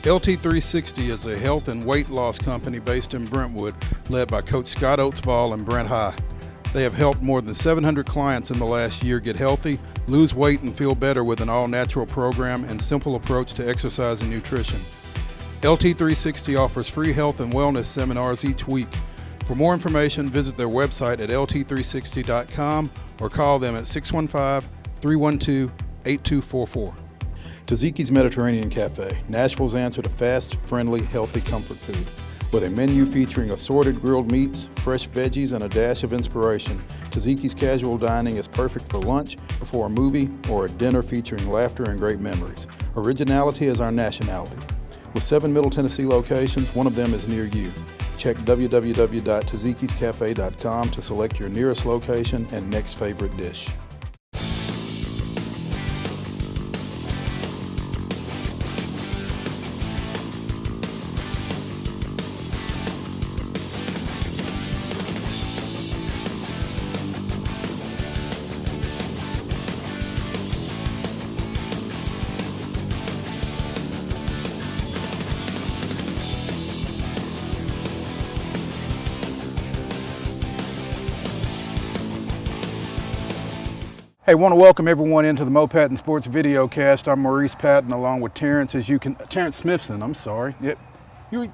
LT360 is a health and weight loss company based in Brentwood, led by Coach Scott Oatsvall and Brent High. They have helped more than 700 clients in the last year get healthy, lose weight, and feel better with an all-natural program and simple approach to exercise and nutrition. LT360 offers free health and wellness seminars each week. For more information, visit their website at lt360.com or call them at 615-312-8244. Taziki's Mediterranean Cafe, Nashville's answer to fast, friendly, healthy comfort food. With a menu featuring assorted grilled meats, fresh veggies, and a dash of inspiration, Taziki's casual dining is perfect for lunch, before a movie, or a dinner featuring laughter and great memories. Originality is our nationality. With 7 Middle Tennessee locations, one of them is near you. Check www.tazikiscafe.com to select your nearest location and next favorite dish. Hey, want to welcome everyone into the Patton Sports Videocast. I'm Maurice Patton along with Terrence. Terrence Smithson, I'm sorry. Yep.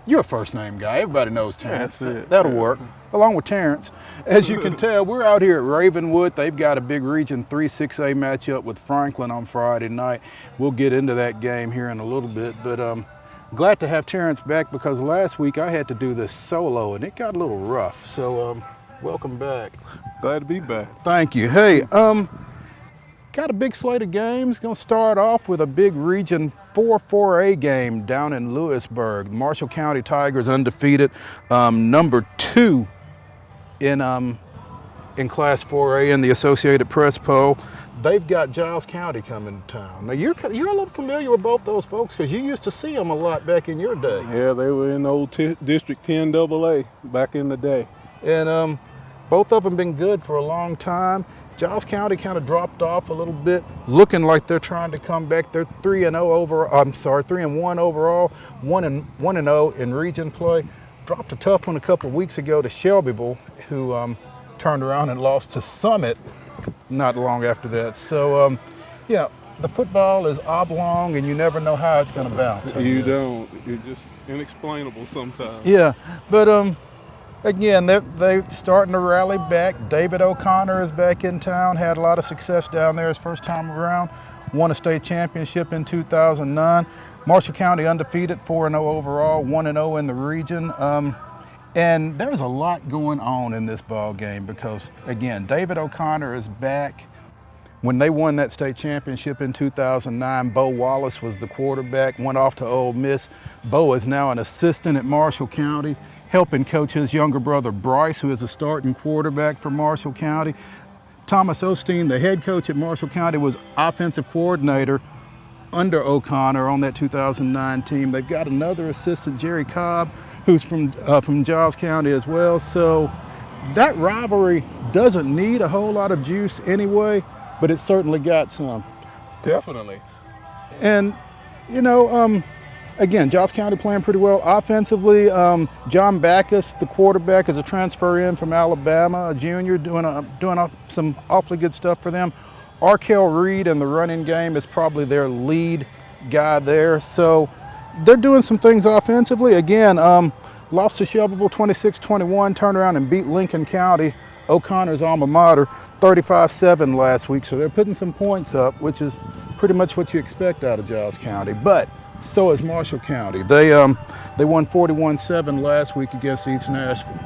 You're a first name guy. Everybody knows Terrence. That's it. That'll work. Along with Terrence. As you can tell, we're out here at Ravenwood. They've got a big Region 3 6A matchup with Franklin on Friday night. We'll get into that game here in a little bit, but glad to have Terrence back because last week I had to do this solo and it got a little rough. So welcome back. Glad to be back. Thank you. Hey, got a big slate of games. Going to start off with a big Region 4 4A game down in Lewisburg. Marshall County Tigers undefeated, number 2 in Class 4A in the Associated Press poll. They've got Giles County coming to town. Now you're a little familiar with both those folks because you used to see them a lot back in your day. Yeah, they were in old District 10 AA back in the day. And both of them been good for a long time. Giles County kind of dropped off a little bit, looking like they're trying to come back. They're 3-1 overall, 1-0 in region play. Dropped a tough one a couple of weeks ago to Shelbyville, who turned around and lost to Summit not long after that. So, yeah, the football is oblong, and you never know how it's going to bounce. You don't. It's just inexplainable sometimes. Yeah, but again, they're starting to rally back. David O'Connor is back in town, had a lot of success down there his first time around, won a state championship in 2009. Marshall County undefeated, 4-0 overall, 1-0 in the region. And there's a lot going on in this ball game because, again, David O'Connor is back. When they won that state championship in 2009, Bo Wallace was the quarterback, went off to Ole Miss. Bo is now an assistant at Marshall County, helping coach his younger brother Bryce, who is a starting quarterback for Marshall County. Thomas Osteen, the head coach at Marshall County, was offensive coordinator under O'Connor on that 2009 team. They've got another assistant, Jerry Cobb, who's from Giles County as well. So that rivalry doesn't need a whole lot of juice anyway, but it certainly got some. Definitely. And, again, Giles County playing pretty well offensively. John Backus, the quarterback, is a transfer in from Alabama, a junior, doing some awfully good stuff for them. Arkell Reed in the running game is probably their lead guy there. So they're doing some things offensively. Again, lost to Shelbyville 26-21, turned around and beat Lincoln County, O'Connor's alma mater, 35-7 last week. So they're putting some points up, which is pretty much what you expect out of Giles County. But so is Marshall County. They won 41-7 last week against East Nashville.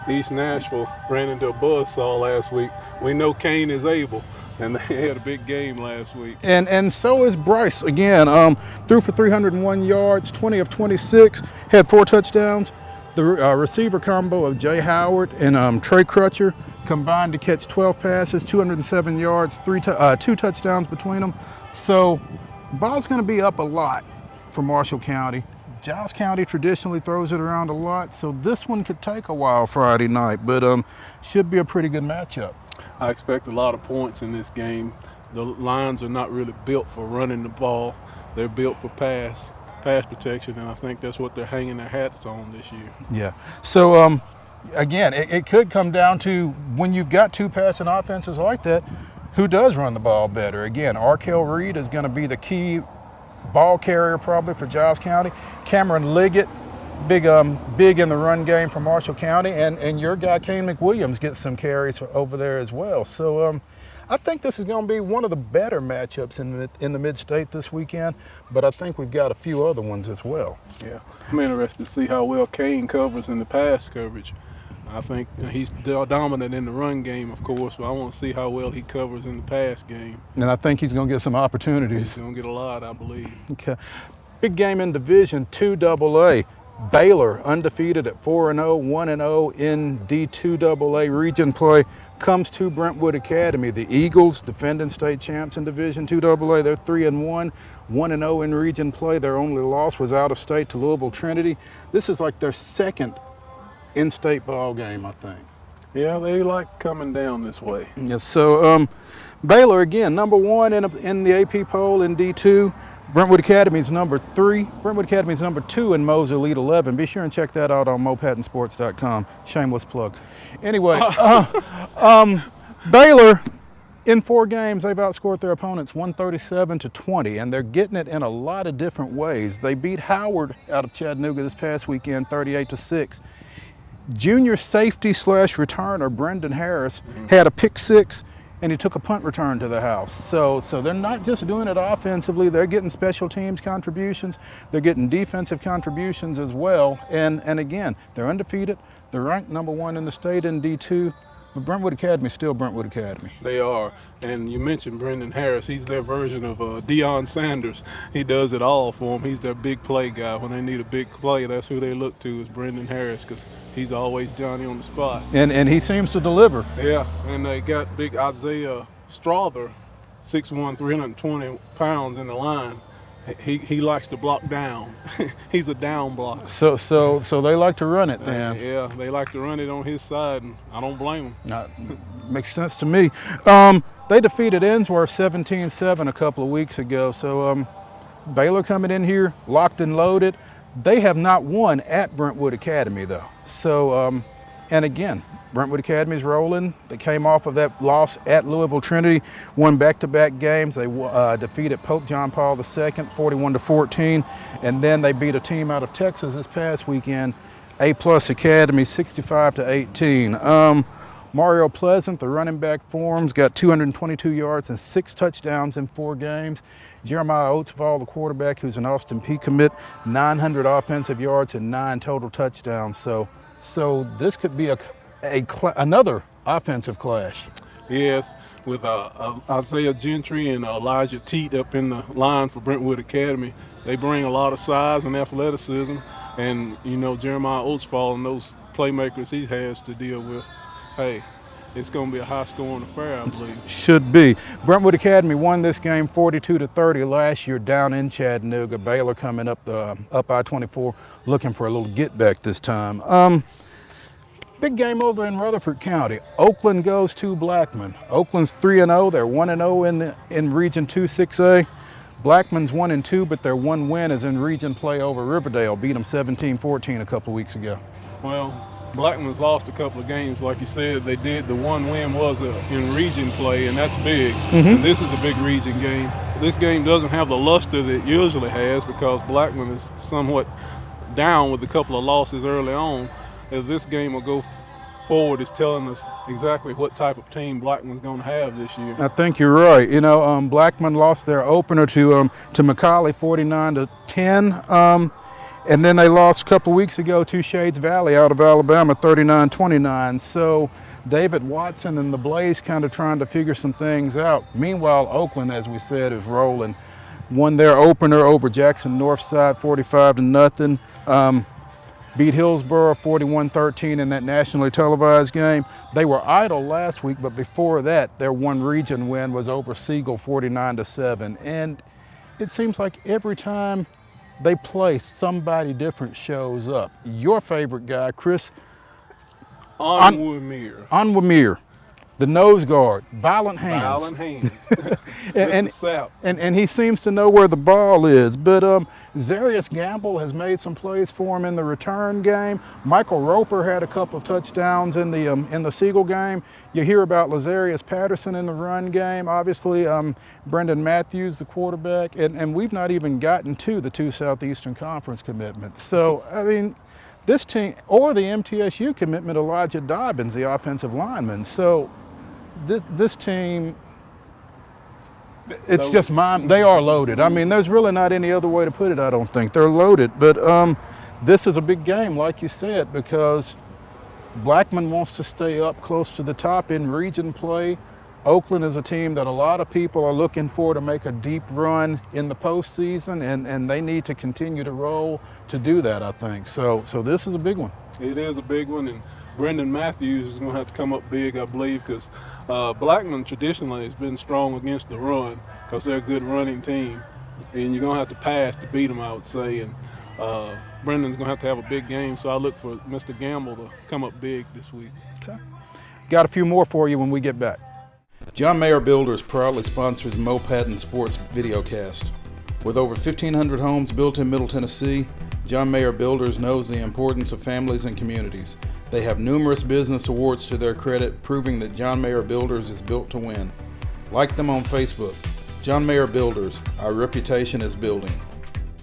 East Nashville ran into a buzzsaw last week. We know Kane is able, and they had a big game last week. And so is Bryce. Again, threw for 301 yards, 20 of 26, had 4 touchdowns. The receiver combo of Jay Howard and Trey Crutcher combined to catch 12 passes, 207 yards, 2 touchdowns between them. So ball's going to be up a lot for Marshall County. Giles County traditionally throws it around a lot, so this one could take a while Friday night, but should be a pretty good matchup. I expect a lot of points in this game. The lines are not really built for running the ball. They're built for pass. pass protection, and I think that's what they're hanging their hats on this year. Yeah. So, again, it could come down to when you've got two passing offenses like that, who does run the ball better? Again, Arkell Reed is going to be the key ball carrier probably for Giles County. Cameron Liggett, big in the run game for Marshall County, and your guy Kane McWilliams gets some carries over there as well. So I think this is going to be one of the better matchups in the mid-state this weekend, but I think we've got a few other ones as well. Yeah, I'm interested to see how well Kane covers in the pass coverage. I think he's dominant in the run game, of course, but I want to see how well he covers in the pass game. And I think he's going to get some opportunities. He's going to get a lot, I believe. Okay. Big game in Division 2 AA. Baylor, undefeated at 4-0, 1-0 in D2 AA region play, comes to Brentwood Academy. The Eagles, defending state champs in Division 2 AA, they're 3-1, 1-0 in region play. Their only loss was out of state to Louisville Trinity. This is like their second in-state ball game, I think. Yeah, they like coming down this way. Yes. So Baylor again, number 1 in the AP poll in D2. Brentwood Academy's number 3. Brentwood Academy's number 2 in Mo's Elite 11. Be sure and check that out on mopattonsports.com. Shameless plug. Anyway, Baylor, in 4 games, they've outscored their opponents 137-20, and they're getting it in a lot of different ways. They beat Howard out of Chattanooga this past weekend, 38-6. Junior safety / returner Brendan Harris had a pick 6, and he took a punt return to the house. So they're not just doing it offensively, they're getting special teams contributions, they're getting defensive contributions as well. And again, they're undefeated, they're ranked number 1 in the state in D2, but Brentwood Academy is still Brentwood Academy. They are. And you mentioned Brendan Harris. He's their version of Deion Sanders. He does it all for them. He's their big play guy. When they need a big play, that's who they look to, is Brendan Harris, because he's always Johnny on the spot. And he seems to deliver. Yeah, and they got big Isaiah Strother, 6'1", 320 pounds in the line. He likes to block down. He's a down blocker. So they like to run it then. Yeah, they like to run it on his side, and I don't blame them. Makes sense to me. They defeated Ensworth 17-7 a couple of weeks ago. So Baylor coming in here locked and loaded. They have not won at Brentwood Academy though. So and again, Brentwood Academy's rolling. They came off of that loss at Louisville Trinity, won back-to-back games. They defeated Pope John Paul II 41-14, and then they beat a team out of Texas this past weekend, A+ Academy 65-18. Mario Pleasant, the running back for him, got 222 yards and 6 touchdowns in 4 games. Jeremiah Oatsvall, the quarterback, who's an Austin Peay commit, 900 offensive yards and 9 total touchdowns. So this could be another offensive clash. Yes, with Isaiah Gentry and Elijah Teat up in the line for Brentwood Academy. They bring a lot of size and athleticism, and Jeremiah Oatsfall and those playmakers he has to deal with. Hey, it's going to be a high-scoring affair, I believe. Should be. Brentwood Academy won this game 42-30 last year down in Chattanooga. Baylor coming up I-24, looking for a little get-back this time. Big game over in Rutherford County. Oakland goes to Blackman. Oakland's 3-0. They're 1-0 in Region 2 6A. Blackman's 1-2, but their one win is in region play over Riverdale. Beat them 17-14 a couple of weeks ago. Well, Blackman's lost a couple of games, like you said. They did. The one win was in region play, and that's big. And this is a big region game. This game doesn't have the luster that it usually has because Blackman is somewhat down with a couple of losses early on. As this game will go forward, is telling us exactly what type of team Blackman's going to have this year. I think you're right. Blackman lost their opener to McCallie 49-10. And then they lost a couple weeks ago to Shades Valley out of Alabama 39-29. So David Watson and the Blaze kind of trying to figure some things out. Meanwhile, Oakland, as we said, is rolling. Won their opener over Jackson Northside 45-0. Beat Hillsborough 41-13 in that nationally televised game. They were idle last week, but before that, their one region win was over Siegel 49-7. And it seems like every time they play, somebody different shows up. Your favorite guy, Chris Onwamir. The nose guard, violent hands. Violent hands. and, Sapp. and he seems to know where the ball is. But Zarius Gamble has made some plays for him in the return game. Michael Roper had a couple of touchdowns in the Siegel game. You hear about Lazarius Patterson in the run game. Obviously, Brendan Matthews, the quarterback. And we've not even gotten to the 2 Southeastern Conference commitments. So, I mean, this team, or the MTSU commitment, Elijah Dobbins, the offensive lineman. So this team, it's just they are loaded. I mean, there's really not any other way to put it, I don't think. They're loaded. But this is a big game, like you said, because Blackman wants to stay up close to the top in region play. Oakland is a team that a lot of people are looking for to make a deep run in the postseason, and they need to continue to roll to do that, I think. So this is a big one. It is a big one, and Brendan Matthews is going to have to come up big, I believe, because Blackman traditionally has been strong against the run because they're a good running team, and you're going to have to pass to beat them, I would say. And Brendan's going to have a big game, so I look for Mr. Gamble to come up big this week. Okay. Got a few more for you when we get back. John Mayer Builders proudly sponsors the Patton Sports Videocast. With over 1,500 homes built in Middle Tennessee, John Mayer Builders knows the importance of families and communities. They have numerous business awards to their credit, proving that John Mayer Builders is built to win. Like them on Facebook. John Mayer Builders, our reputation is building.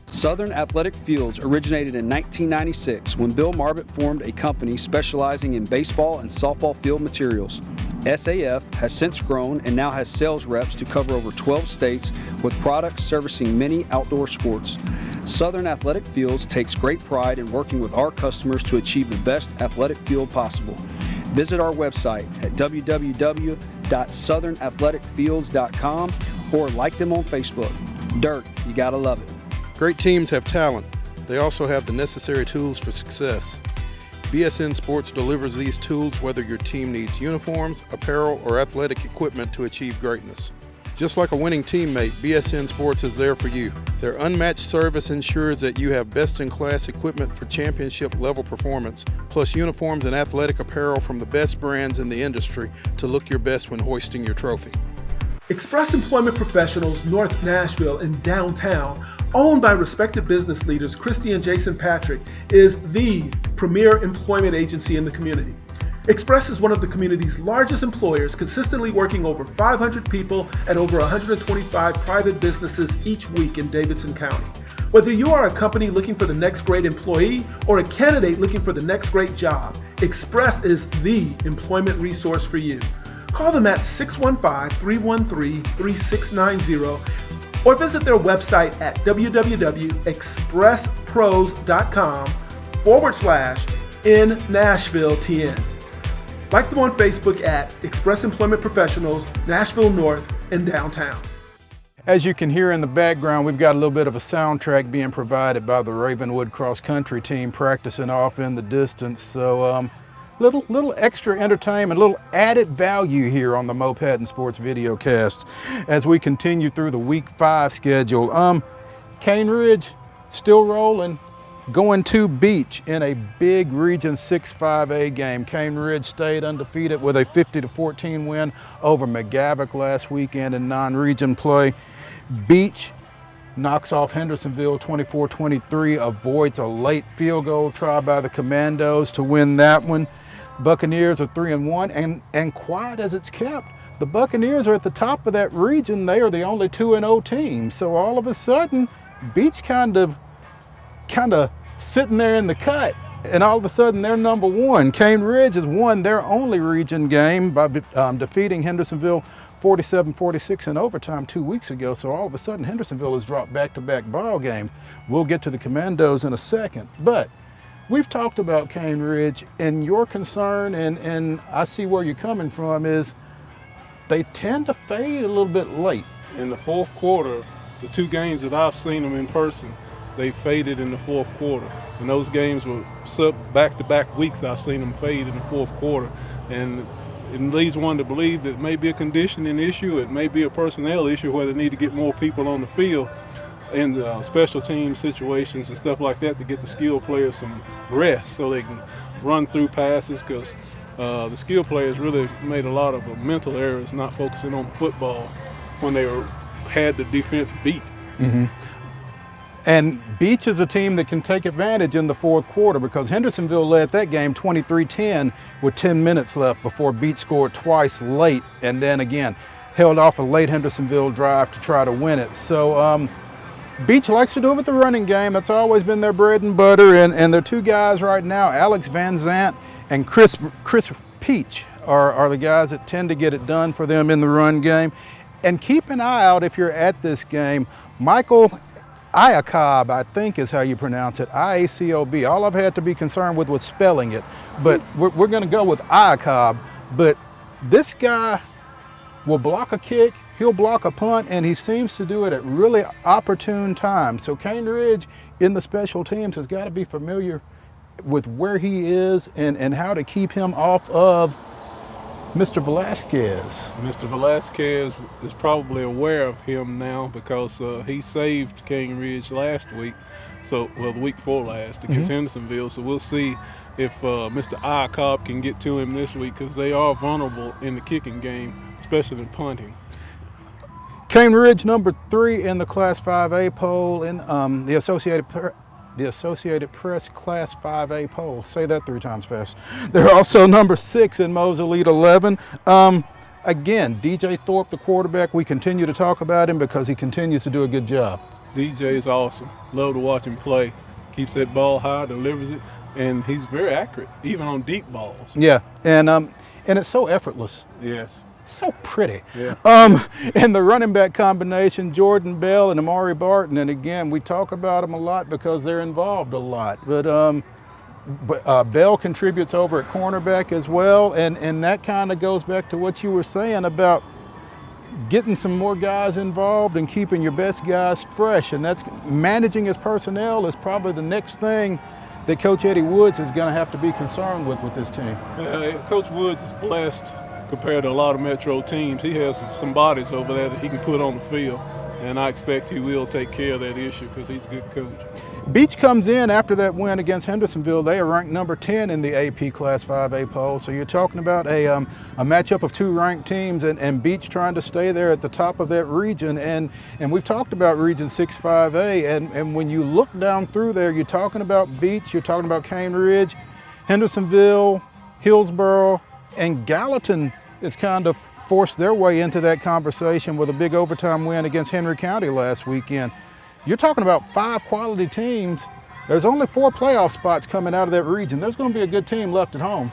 Southern Athletic Fields originated in 1996 when Bill Marbett formed a company specializing in baseball and softball field materials. SAF has since grown and now has sales reps to cover over 12 states with products servicing many outdoor sports. Southern Athletic Fields takes great pride in working with our customers to achieve the best athletic field possible. Visit our website at www.southern-athleticfields.com or like them on Facebook. Dirt, you gotta love it. Great teams have talent. They also have the necessary tools for success. BSN Sports delivers these tools whether your team needs uniforms, apparel, or athletic equipment to achieve greatness. Just like a winning teammate, BSN Sports is there for you. Their unmatched service ensures that you have best-in-class equipment for championship-level performance, plus uniforms and athletic apparel from the best brands in the industry to look your best when hoisting your trophy. Express Employment Professionals, North Nashville and downtown, owned by respected business leaders Christy and Jason Patrick, is the premier employment agency in the community. Express is one of the community's largest employers, consistently working over 500 people at over 125 private businesses each week in Davidson County. Whether you are a company looking for the next great employee or a candidate looking for the next great job, Express is the employment resource for you. Call them at 615-313-3690 or visit their website at www.expresspros.com/InNashvilleTN. Like them on Facebook at Express Employment Professionals, Nashville North and downtown. As you can hear in the background, we've got a little bit of a soundtrack being provided by the Ravenwood cross country team practicing off in the distance. So little extra entertainment, a little added value here on the Patton Sports Videocast as we continue through the Week 5 schedule. Cane Ridge still rolling, going to Beach in a big Region 6 5A game. Cane Ridge stayed undefeated with a 50-14 win over McGavock last weekend in non-region play. Beach knocks off Hendersonville 24-23, avoids a late field goal try by the Commandos to win that one. Buccaneers are 3-1, and quiet as it's kept, the Buccaneers are at the top of that region. They are the only 2-0 team. So all of a sudden, Beach kind of sitting there in the cut, and all of a sudden they're number one. Cane Ridge has won their only region game by defeating Hendersonville 47-46 in overtime 2 weeks ago. So all of a sudden Hendersonville has dropped back-to-back ball games. We'll get to the Commandos in a second, but we've talked about Cane Ridge, and your concern, and I see where you're coming from, is they tend to fade a little bit late. In the fourth quarter, the 2 games that I've seen them in person, they faded in the fourth quarter. And those games were back-to-back weeks I've seen them fade in the fourth quarter. And it leads one to believe that it may be a conditioning issue, it may be a personnel issue where they need to get more people on the field in the special team situations and stuff like that to get the skilled players some rest so they can run through passes, because The skill players really made a lot of mental errors, not focusing on football when they had the defense beat. Mm-hmm. And Beach is a team that can take advantage in the fourth quarter because Hendersonville led that game 23-10 with 10 minutes left before Beach scored twice late and then again held off a late Hendersonville drive to try to win it. So Beach likes to do it with the running game. That's always been their bread and butter. And their two guys right now, Alex Van Zant and Chris Peach, are the guys that tend to get it done for them in the run game. And keep an eye out if you're at this game. Michael Iacob, I think is how you pronounce it, IACOB. All I've had to be concerned with was spelling it, but we're going to go with Iacob. But this guy will block a kick, he'll block a punt, and he seems to do it at really opportune times. So Cane Ridge in the special teams has got to be familiar with where he is and how to keep him off of Mr. Velasquez. Mr. Velasquez is probably aware of him now because he saved Cane Ridge last week, the week before last against Hendersonville. So we'll see if Mr. Iacob can get to him this week because they are vulnerable in the kicking game, especially in punting. Cane Ridge number 3 in the Class 5A poll in the Associated Press Class 5A poll. Say that 3 times fast. They're also number 6 in Mo's Elite 11. Again, DJ Thorpe, the quarterback, we continue to talk about him because he continues to do a good job. DJ is awesome. Love to watch him play. Keeps that ball high, delivers it, and he's very accurate, even on deep balls. Yeah, and it's so effortless. Yes. So pretty. Yeah. And the running back combination, Jordan Bell and Amari Barton, and again, we talk about them a lot because they're involved a lot. But Bell contributes over at cornerback as well, and that kind of goes back to what you were saying about getting some more guys involved and keeping your best guys fresh, and that's managing his personnel is probably the next thing that Coach Eddie Woods is going to have to be concerned with this team. Coach Woods is blessed compared to a lot of Metro teams. He has some bodies over there that he can put on the field, and I expect he will take care of that issue because he's a good coach. Beach comes in after that win against Hendersonville. They are ranked number 10 in the AP Class 5A poll. So you're talking about a matchup of 2 ranked teams and Beach trying to stay there at the top of that region. And we've talked about Region 6 5A. And when you look down through there, you're talking about Beach, you're talking about Cane Ridge, Hendersonville, Hillsborough, and Gallatin has kind of forced their way into that conversation with a big overtime win against Henry County last weekend. You're talking about 5 quality teams. There's only 4 playoff spots coming out of that region. There's going to be a good team left at home.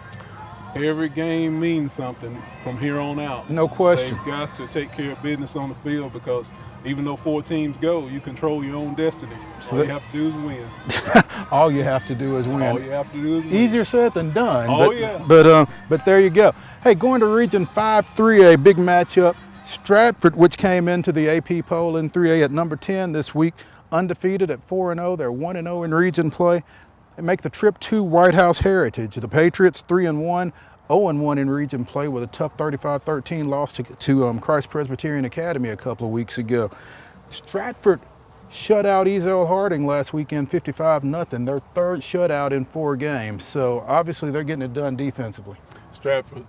Every game means something from here on out. No question. They've got to take care of business on the field because even though 4 teams go, you control your own destiny. All you have to do is win. All you have to do is win. All you have to do is win. Easier said than done. Yeah. But there you go. Hey, going to Region 5 3A, big matchup. Stratford, which came into the AP poll in 3A at number 10 this week, undefeated at 4-0. They're 1-0 in region play. They make the trip to White House Heritage. The Patriots 3-1, 0-1 in region play with a tough 35-13 loss to Christ Presbyterian Academy a couple of weeks ago. Stratford shut out Ezel Harding last weekend 55-0, their 3rd shutout in 4 games. So obviously they're getting it done defensively. Stratford,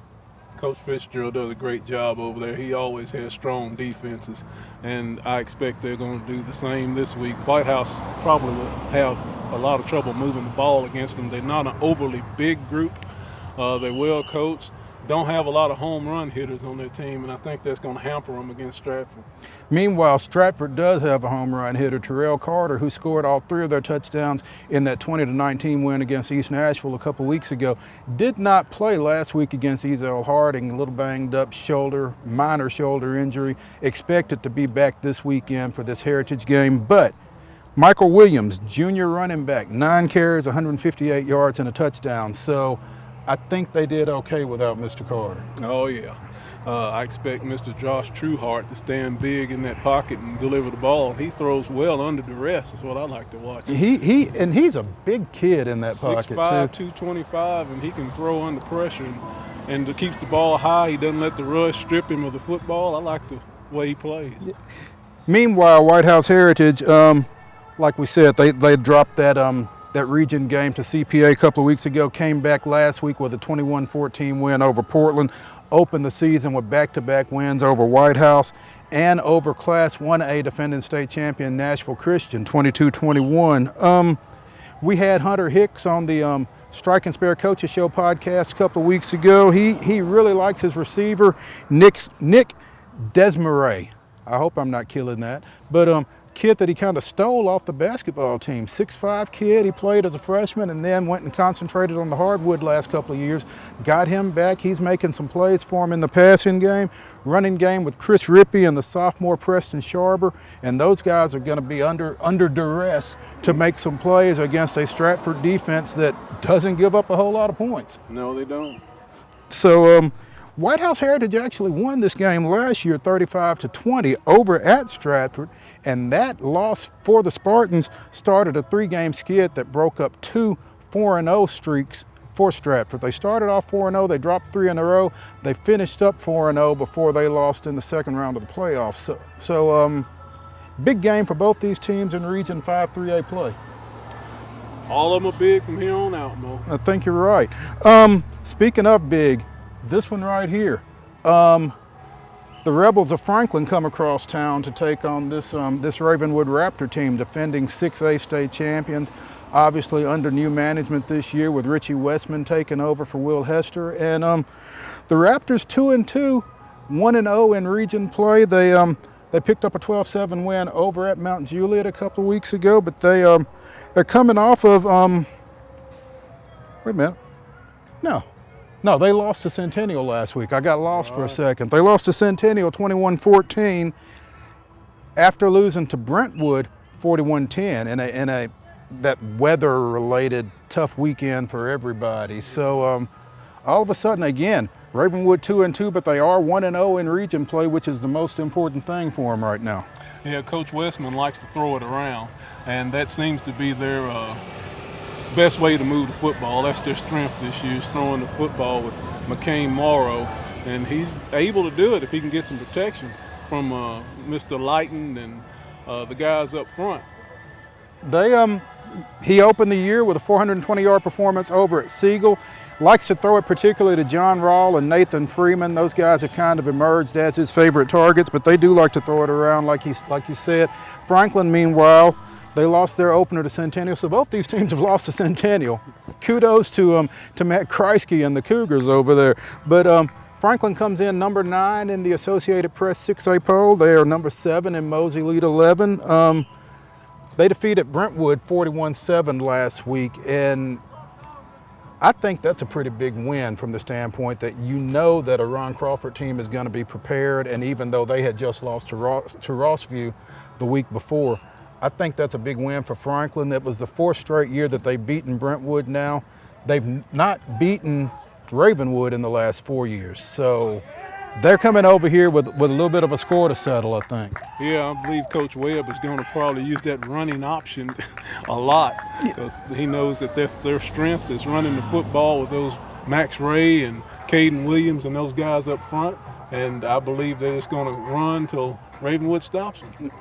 Coach Fitzgerald does a great job over there. He always has strong defenses, and I expect they're going to do the same this week. White House probably will have a lot of trouble moving the ball against them. They're not an overly big group. They're well coached. Don't have a lot of home run hitters on their team, and I think that's going to hamper them against Stratford. Meanwhile, Stratford does have a home run hitter, Terrell Carter, who scored all 3 of their touchdowns in that 20-19 win against East Nashville a couple weeks ago. Did not play last week against Ezel Harding, a little banged up shoulder, minor shoulder injury. Expected to be back this weekend for this Heritage game. But Michael Williams, junior running back, 9 carries, 158 yards and a touchdown. So I think they did okay without Mr. Carter. Oh, yeah. I expect Mr. Josh Trueheart to stand big in that pocket and deliver the ball. He throws well under duress is what I like to watch. He's a big kid in that pocket, 6'5", too. 225, and he can throw under pressure and keeps the ball high. He doesn't let the rush strip him of the football. I like the way he plays. Meanwhile, White House Heritage, like we said, they dropped that that region game to CPA a couple of weeks ago, came back last week with a 21-14 win over Portland, opened the season with back-to-back wins over White House and over Class 1A defending state champion Nashville Christian, 22-21. We had Hunter Hicks on the Strike and Spare Coaches Show podcast a couple of weeks ago. He really likes his receiver, Nick Desmarais. I hope I'm not killing that. But kid that he kind of stole off the basketball team. 6'5" kid, he played as a freshman and then went and concentrated on the hardwood last couple of years. Got him back, he's making some plays for him in the passing game. Running game with Chris Rippey and the sophomore Preston Sharber. And those guys are gonna be under duress to make some plays against a Stratford defense that doesn't give up a whole lot of points. No, they don't. So White House Heritage actually won this game last year 35-20 over at Stratford. And that loss for the Spartans started a 3-game skid that broke up 2 4-0 streaks for Stratford. They started off 4-0, they dropped 3 in a row. They finished up 4-0 before they lost in the second round of the playoffs. So big game for both these teams in Region 5 3A play. All of them are big from here on out, Mo. I think you're right. Speaking of big, this one right here. The Rebels of Franklin come across town to take on this Ravenwood Raptor team, defending 6A state champions, obviously under new management this year with Richie Westman taking over for Will Hester. And the Raptors 2-2, 1-0 in region play. They picked up a 12-7 win over at Mount Juliet a couple of weeks ago, but they're coming off of wait a minute, No, they lost to Centennial last week. I got lost for a second. They lost to Centennial 21-14 after losing to Brentwood 41-10 in a that weather-related tough weekend for everybody. So all of a sudden, again, Ravenwood 2-2, but they are 1-0 in region play, which is the most important thing for them right now. Yeah, Coach Westman likes to throw it around, and that seems to be their best way to move the football. That's their strength this year, is throwing the football with McCain Morrow, and he's able to do it if he can get some protection from Mr. Lighton and the guys up front. He opened the year with a 420-yard performance over at Siegel. Likes to throw it particularly to John Rawl and Nathan Freeman. Those guys have kind of emerged as his favorite targets, but they do like to throw it around like you said. Franklin, meanwhile, they lost their opener to Centennial, so both these teams have lost to Centennial. Kudos to Matt Kreisky and the Cougars over there. But Franklin comes in number 9 in the Associated Press 6A poll. They are number 7 in Mosey Lead 11. They defeated Brentwood 41-7 last week, and I think that's a pretty big win from the standpoint that you know that a Ron Crawford team is going to be prepared, and even though they had just lost to Rossview the week before, I think that's a big win for Franklin. It was the 4th straight year that they've beaten Brentwood now. They've not beaten Ravenwood in the last 4 years. So they're coming over here with a little bit of a score to settle, I think. Yeah, I believe Coach Webb is going to probably use that running option a lot. Because he knows that that's their strength, is running the football with those Max Ray and Caden Williams and those guys up front. And I believe that it's going to run till Ravenwood stops them.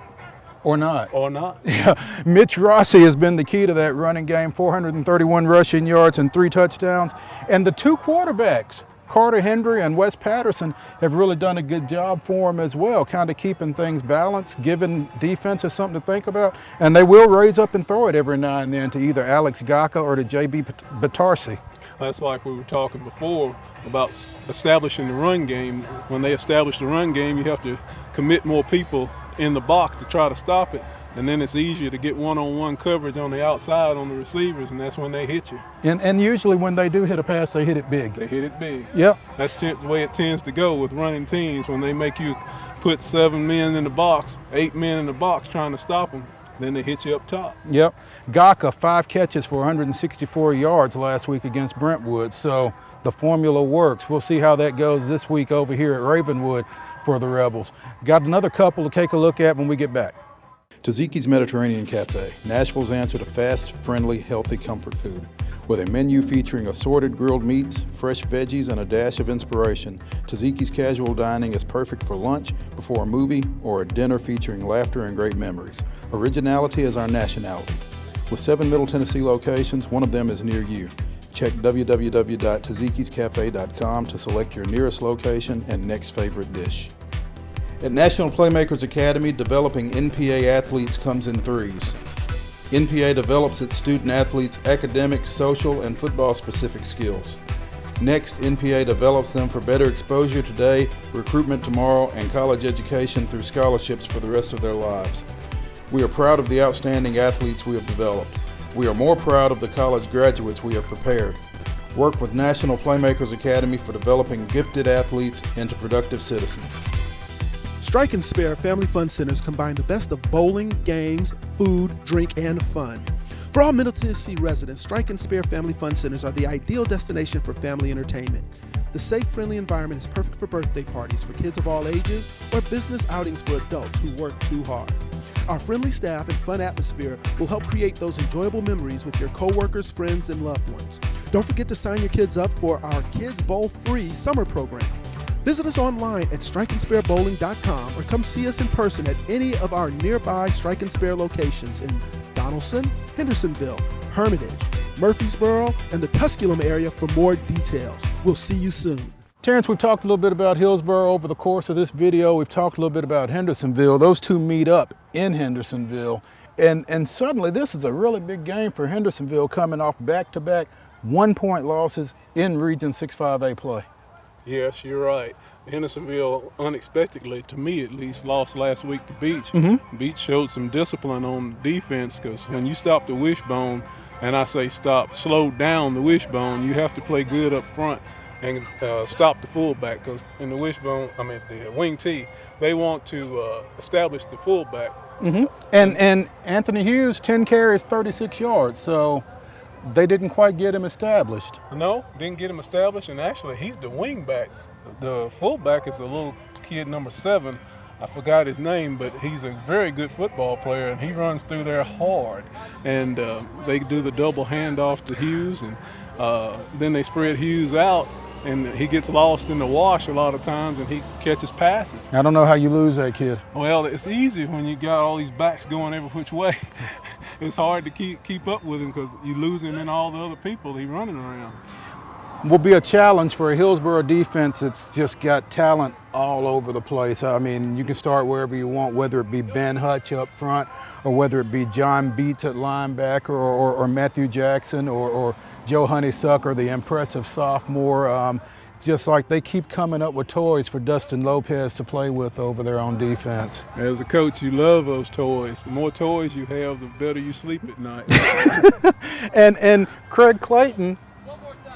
Or not. Or not. Yeah, Mitch Rossi has been the key to that running game, 431 rushing yards and 3 touchdowns. And the 2 quarterbacks, Carter Hendry and Wes Patterson, have really done a good job for him as well, kind of keeping things balanced, giving defenses something to think about. And they will raise up and throw it every now and then to either Alex Gaka or to J.B. Batarsi. That's like we were talking before about establishing the run game. When they establish the run game, you have to commit more people in the box to try to stop it, and then it's easier to get one-on-one coverage on the outside on the receivers, and that's when they hit you. And usually when they do hit a pass, they hit it big. They hit it big. Yep. That's the way it tends to go with running teams. When they make you put 7 men in the box, 8 men in the box trying to stop them, then they hit you up top. Yep. Gaka, 5 catches for 164 yards last week against Brentwood, so the formula works. We'll see how that goes this week over here at Ravenwood for the Rebels. Got another couple to take a look at when we get back. Taziki's Mediterranean Cafe, Nashville's answer to fast, friendly, healthy comfort food. With a menu featuring assorted grilled meats, fresh veggies, and a dash of inspiration, Taziki's casual dining is perfect for lunch, before a movie, or a dinner featuring laughter and great memories. Originality is our nationality. With 7 Middle Tennessee locations, one of them is near you. Check www.tazikiscafe.com to select your nearest location and next favorite dish. At National Playmakers Academy, developing NPA athletes comes in threes. NPA develops its student athletes' academic, social, and football-specific skills. Next, NPA develops them for better exposure today, recruitment tomorrow, and college education through scholarships for the rest of their lives. We are proud of the outstanding athletes we have developed. We are more proud of the college graduates we have prepared. Work with National Playmakers Academy for developing gifted athletes into productive citizens. Strike and Spare Family Fun Centers combine the best of bowling, games, food, drink, and fun. For all Middle Tennessee residents, Strike and Spare Family Fun Centers are the ideal destination for family entertainment. The safe, friendly environment is perfect for birthday parties for kids of all ages or business outings for adults who work too hard. Our friendly staff and fun atmosphere will help create those enjoyable memories with your coworkers, friends, and loved ones. Don't forget to sign your kids up for our Kids Bowl Free summer program. Visit us online at strikeandsparebowling.com or come see us in person at any of our nearby Strike and Spare locations in Donaldson, Hendersonville, Hermitage, Murfreesboro, and the Tusculum area for more details. We'll see you soon. Terrence, we've talked a little bit about Hillsborough over the course of this video. We've talked a little bit about Hendersonville. Those two meet up in Hendersonville. And suddenly this is a really big game for Hendersonville coming off back-to-back 1-point losses in Region 6-5A play. Yes, you're right. Hendersonville, unexpectedly, to me at least, lost last week to Beach. Beach showed some discipline on defense because when you stop the wishbone, and I say slow down the wishbone, you have to play good up front and stop the fullback because in the the wing T, they want to establish the fullback. And Anthony Hughes, 10 carries, 36 yards, so they didn't quite get him established. No, didn't get him established, and actually he's the wing back. The fullback is a little kid, number 7. I forgot his name, but he's a very good football player, and he runs through there hard. And they do the double handoff to Hughes, and then they spread Hughes out, and he gets lost in the wash a lot of times, and he catches passes. I don't know how you lose that kid. Well, it's easy when you got all these backs going every which way. It's hard to keep up with him because you lose him in all the other people he's running around. Will be a challenge for a Hillsborough defense that's just got talent all over the place. I mean, you can start wherever you want, whether it be Ben Hutch up front or whether it be John Beats at linebacker or Matthew Jackson or Joe Honeysucker, the impressive sophomore. Just like they keep coming up with toys for Dustin Lopez to play with over there on defense. As a coach, you love those toys. The more toys you have, the better you sleep at night. and Craig Clayton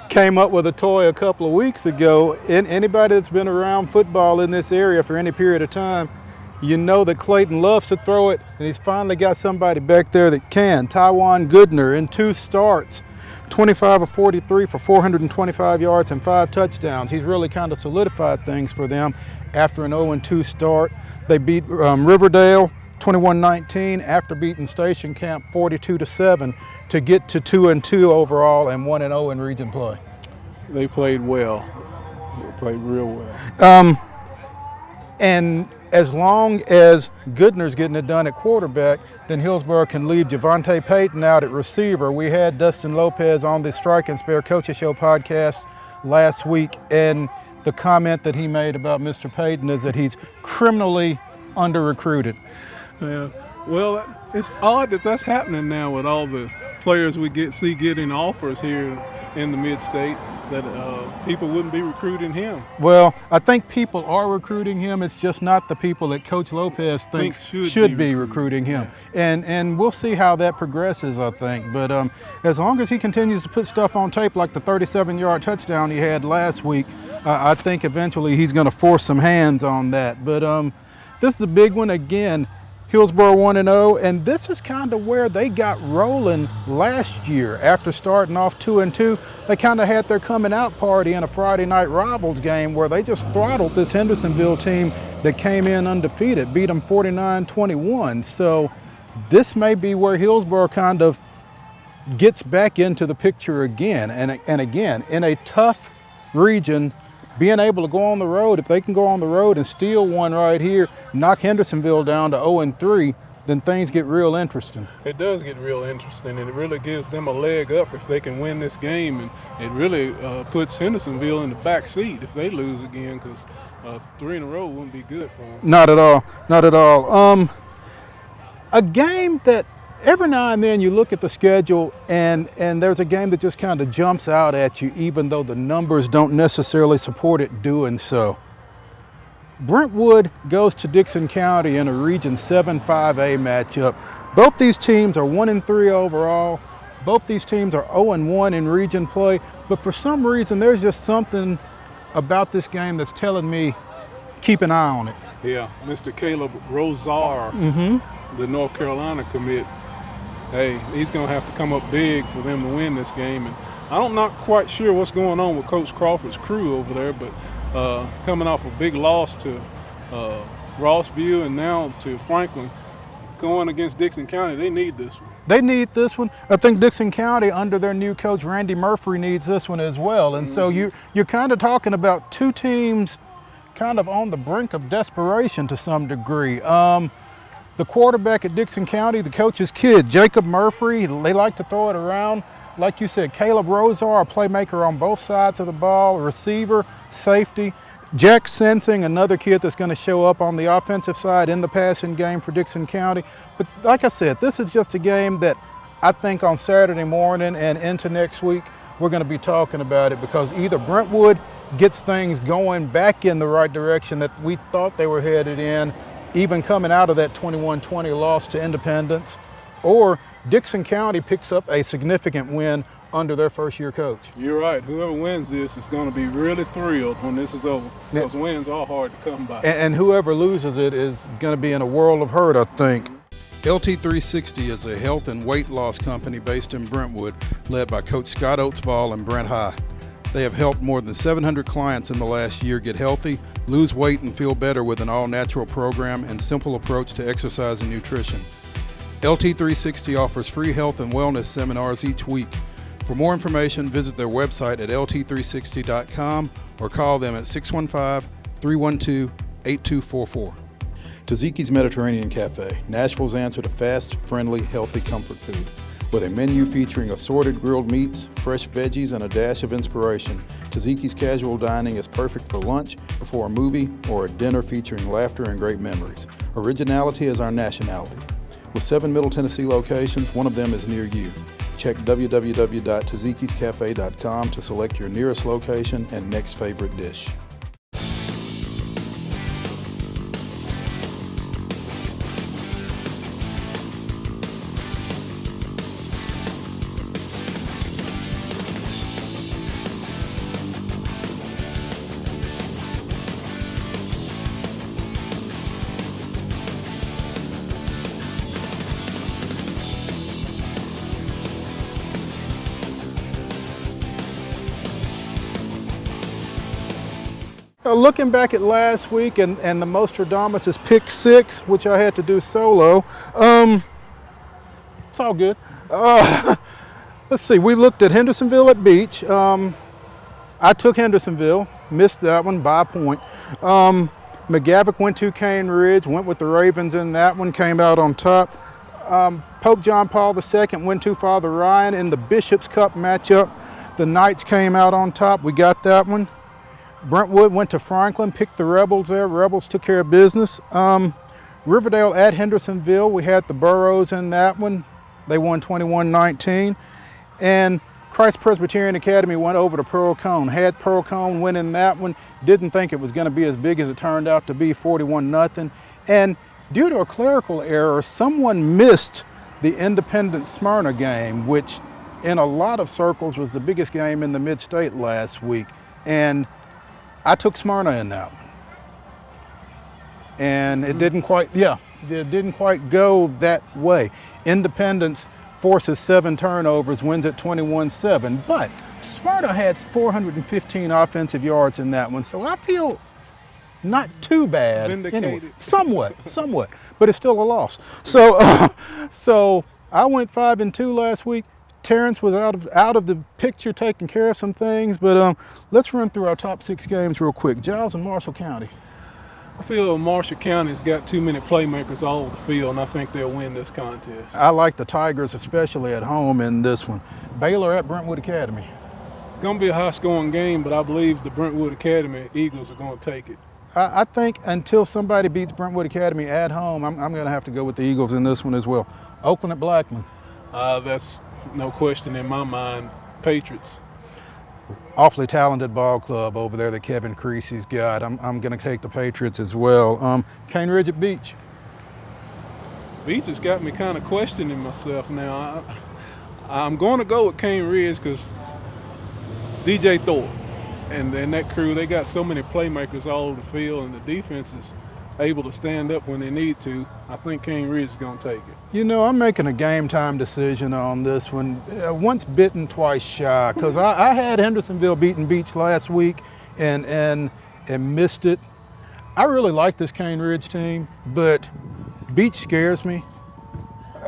came up with a toy a couple of weeks ago. Anybody that's been around football in this area for any period of time, you know that Clayton loves to throw it, and he's finally got somebody back there that can. Tywan Goodner in 2 starts, 25 of 43 for 425 yards and 5 touchdowns. He's really kind of solidified things for them after an 0-2 start. They beat Riverdale 21-19 after beating Station Camp 42-7 to get to 2-2 overall and 1-0 in region play. They played well. They played real well. And as long as Goodner's getting it done at quarterback, then Hillsborough can leave Javante Patton out at receiver. We had Dustin Lopez on the Strike and Spare Coaches Show podcast last week, and the comment that he made about Mr. Patton is that he's criminally under-recruited. Yeah. Well, it's odd that that's happening now with all the players we see getting offers here in the mid-state, that people wouldn't be recruiting him. Well, I think people are recruiting him. It's just not the people that Coach Lopez thinks should be recruiting him. Yeah. And we'll see how that progresses, I think. But as long as he continues to put stuff on tape like the 37-yard touchdown he had last week, I think eventually he's going to force some hands on that. But this is a big one again. Hillsborough 1-0, and this is kind of where they got rolling last year. After starting off 2-2, they kind of had their coming out party in a Friday night rivals game where they just throttled this Hendersonville team that came in undefeated, beat them 49-21. So this may be where Hillsborough kind of gets back into the picture again. And again, in a tough region, being able to go on the road, if they can go on the road and steal one right here, knock Hendersonville down to 0-3, then things get real interesting. It does get real interesting, and it really gives them a leg up if they can win this game, and it really puts Hendersonville in the back seat if they lose again, because 3 in a row wouldn't be good for them. Not at all, not at all. A game that every now and then you look at the schedule and there's a game that just kind of jumps out at you, even though the numbers don't necessarily support it doing so. Brentwood goes to Dickson County in a Region 7 5A matchup. Both these teams are 1-3 overall. Both these teams are 0-1 in region play, but for some reason there's just something about this game that's telling me keep an eye on it. Yeah, Mr. Caleb Rosar, the North Carolina commit, hey, he's going to have to come up big for them to win this game. And I'm not quite sure what's going on with Coach Crawford's crew over there, but coming off a big loss to Rossview and now to Franklin, going against Dickson County, they need this one. They need this one. I think Dickson County, under their new coach, Randy Murphy, needs this one as well. And so you're kind of talking about two teams kind of on the brink of desperation to some degree. The quarterback at Dickson County, the coach's kid, Jacob Murphy, they like to throw it around. Like you said, Caleb Rosar, a playmaker on both sides of the ball, receiver, safety. Jack Sensing, another kid that's going to show up on the offensive side in the passing game for Dickson County. But like I said, this is just a game that I think on Saturday morning and into next week, we're going to be talking about it, because either Brentwood gets things going back in the right direction that we thought they were headed in, even coming out of that 21-20 loss to Independence, or Dickson County picks up a significant win under their first-year coach. You're right. Whoever wins this is going to be really thrilled when this is over, because wins are hard to come by. And whoever loses it is going to be in a world of hurt, I think. LT360 is a health and weight loss company based in Brentwood, led by Coach Scott Oatsvall and Brent High. They have helped more than 700 clients in the last year get healthy, lose weight, and feel better with an all-natural program and simple approach to exercise and nutrition. LT360 offers free health and wellness seminars each week. For more information, visit their website at lt360.com or call them at 615-312-8244. Taziki's Mediterranean Cafe, Nashville's answer to fast, friendly, healthy comfort food. With a menu featuring assorted grilled meats, fresh veggies, and a dash of inspiration, Taziki's casual dining is perfect for lunch, before a movie, or a dinner featuring laughter and great memories. Originality is our nationality. With 7 Middle Tennessee locations, one of them is near you. Check www.tazikiscafe.com to select your nearest location and next favorite dish. Looking back at last week and the Mostradamus is pick 6, which I had to do solo. It's all good. Let's see, we looked at Hendersonville at Beach. I took Hendersonville, missed that one by a point. McGavick went to Cane Ridge, went with the Ravens in that one, came out on top. Pope John Paul II went to Father Ryan in the Bishop's Cup matchup. The Knights came out on top, we got that one. Brentwood went to Franklin, picked the Rebels there. Rebels took care of business. Riverdale at Hendersonville, we had the Burros in that one. They won 21-19. And Christ Presbyterian Academy went over to Pearl Cone. Had Pearl Cone win in that one. Didn't think it was going to be as big as it turned out to be, 41-0. And due to a clerical error, someone missed the Independent Smyrna game, which in a lot of circles was the biggest game in the mid-state last week. And I took Smyrna in that one. And it didn't quite go that way. Independence forces 7 turnovers, wins at 21-7. But Smyrna had 415 offensive yards in that one, so I feel not too bad. Anyway, somewhat, but it's still a loss. So, so I went 5-2 last week. Terrence was out of the picture, taking care of some things, but let's run through our top 6 games real quick. Giles and Marshall County. I feel Marshall County's got too many playmakers all over the field, and I think they'll win this contest. I like the Tigers, especially at home in this one. Baylor at Brentwood Academy. It's going to be a high-scoring game, but I believe the Brentwood Academy Eagles are going to take it. I think until somebody beats Brentwood Academy at home, I'm going to have to go with the Eagles in this one as well. Oakland at Blackman. That's no question in my mind. Patriots. Awfully talented ball club over there that Kevin Creasy's got. I'm going to take the Patriots as well. Cane Ridge at Beach. Beach has got me kind of questioning myself now. I'm going to go with Cane Ridge because DJ Thorpe and that crew, they got so many playmakers all over the field, and the defense is able to stand up when they need to. I think Cane Ridge is going to take it. You know, I'm making a game time decision on this one. Once bitten, twice shy, because I had Hendersonville beating Beach last week and missed it. I really like this Cane Ridge team, but Beach scares me,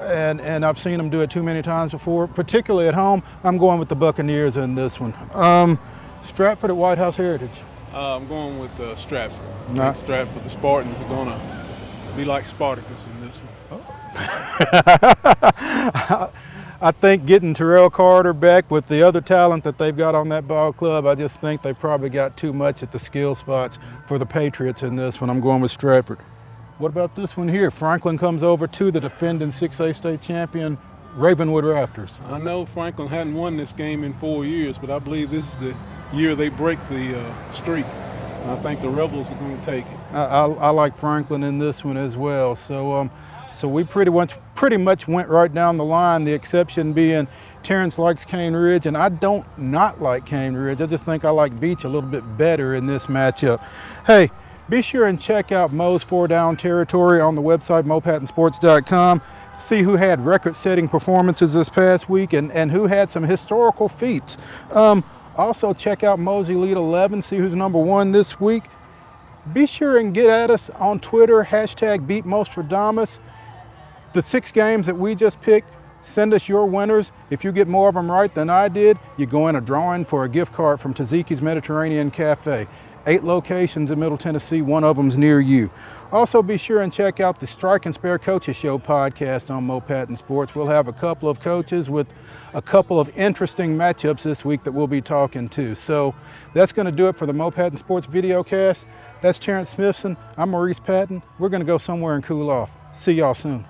and I've seen them do it too many times before, particularly at home. I'm going with the Buccaneers in this one. Stratford at White House Heritage. I'm going with Stratford. I think Stratford, the Spartans are going to be like Spartacus in this one. I think getting Terrell Carter back with the other talent that they've got on that ball club, I just think they probably got too much at the skill spots for the Patriots in this one. I'm going with Stratford. What about this one here? Franklin comes over to the defending 6A state champion Ravenwood Raptors. I know Franklin hadn't won this game in 4 years, but I believe this is the year they break the streak. And I think the Rebels are going to take it. I like Franklin in this one as well. So we pretty much went right down the line, the exception being Terrence likes Cane Ridge, and I don't not like Cane Ridge. I just think I like Beach a little bit better in this matchup. Hey, be sure and check out Mo's 4 Down Territory on the website, mopattonsports.com. See who had record-setting performances this past week and who had some historical feats. Also, check out Mo's Elite 11, see who's number 1 this week. Be sure and get at us on Twitter, #BeatMostradamus. The 6 games that we just picked, send us your winners. If you get more of them right than I did, you go in a drawing for a gift card from Taziki's Mediterranean Cafe. 8 locations in Middle Tennessee, one of them's near you. Also, be sure and check out the Strike and Spare Coaches Show podcast on Mo Patton Sports. We'll have a couple of coaches with a couple of interesting matchups this week that we'll be talking to. So that's going to do it for the Mo Patton Sports videocast. That's Terrence Smithson. I'm Maurice Patton. We're going to go somewhere and cool off. See y'all soon.